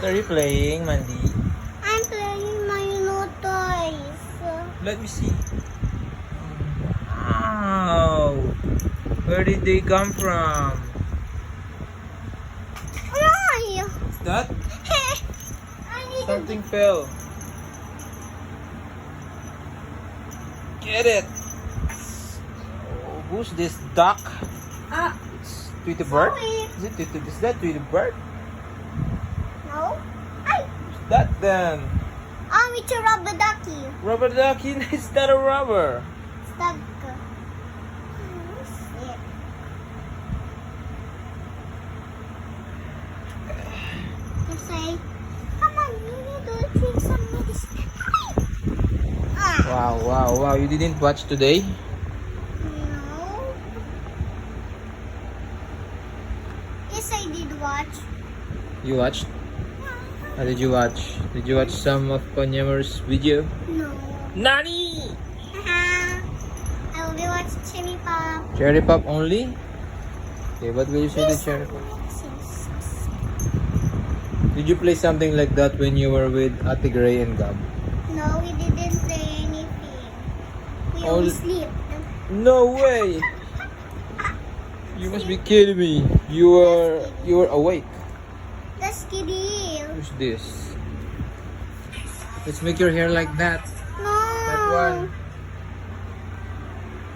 What are you playing, Mandy? I'm playing my new toys. Let me see. Wow! Where did they come from? Why? What's that? I need Something fell. Get it! Oh, who's this duck? It's Tweety Bird? Sorry. Is that Tweety Bird? No. Ay! Who's that then? It's a rubber ducky. Rubber ducky? It's not a rubber. Stuck. Shit. You say, come on, you need to drink some medicine. Wow. You didn't watch today? No. Yes, I did watch. You watched? How did you watch? Did you watch some of Konyamaru's video? No. Nani! I will be watching Cherry Pop. Cherry Pop only? Okay, what will you say to Cherry Pop? Did you play something like that when you were with Ate Gray and Gab? No, we didn't play anything. We All- only sleep. No way! You must be kidding me. You were awake. That's kidding. Who's this? Let's make your hair like that. No. That one.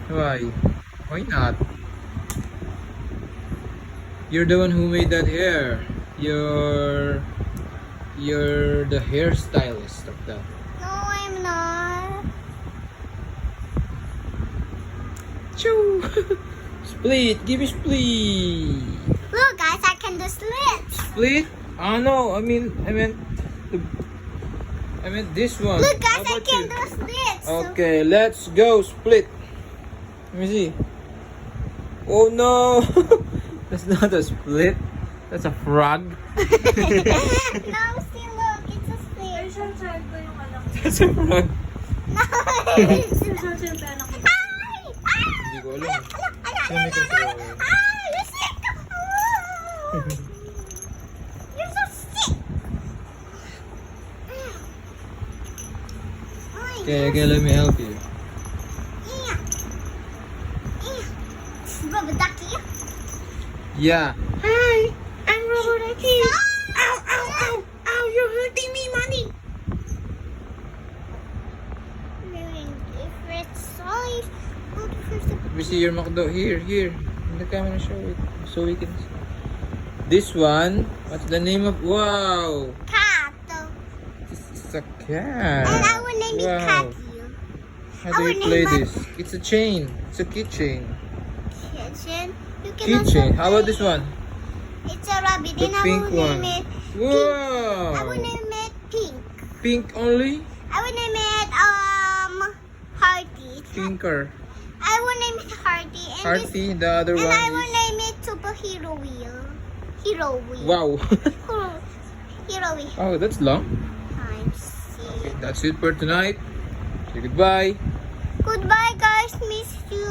Why? Why not? You're the one who made that hair. You're the hairstylist of that. No, I'm not. Choo! Split! Give me split! Look, guys, I can do slits. Split? Oh no, I meant this one. Look, guys, How I about can you? do slits. Okay, let's go split. Let me see. Oh no, that's not a split. That's a frog. No, see, look, it's a split. That's a frog. No, it's a Hindi ko alam. Sino may controller? You're sick! You're so sick! Okay, let me help you. Rubber ducky. Yeah. Hi, I'm Rubber Ducky. Ow, you're hurting me, Manny. Let me see your McDo. Here. In the camera, show it. So we can see. This one, what's the name of? Wow. Cat. This is a cat. And I will name it Wow. Catty. How I do will you play name this? It's a chain. It's a keychain. Kitchen. You can Keychain. also How about play this one? It's a rabbit. The And I pink will one. name it. I Wow. will name it Pink. Pink only? I will name it Hearty. Pinker. I will name it Hearty. And Hearty. The other and one I will is. name it Superhero Wheel. Hero Wheel. Wow. Hero Wheel. Oh, that's long. Okay, that's it for tonight. Say goodbye. Goodbye, guys. Miss you.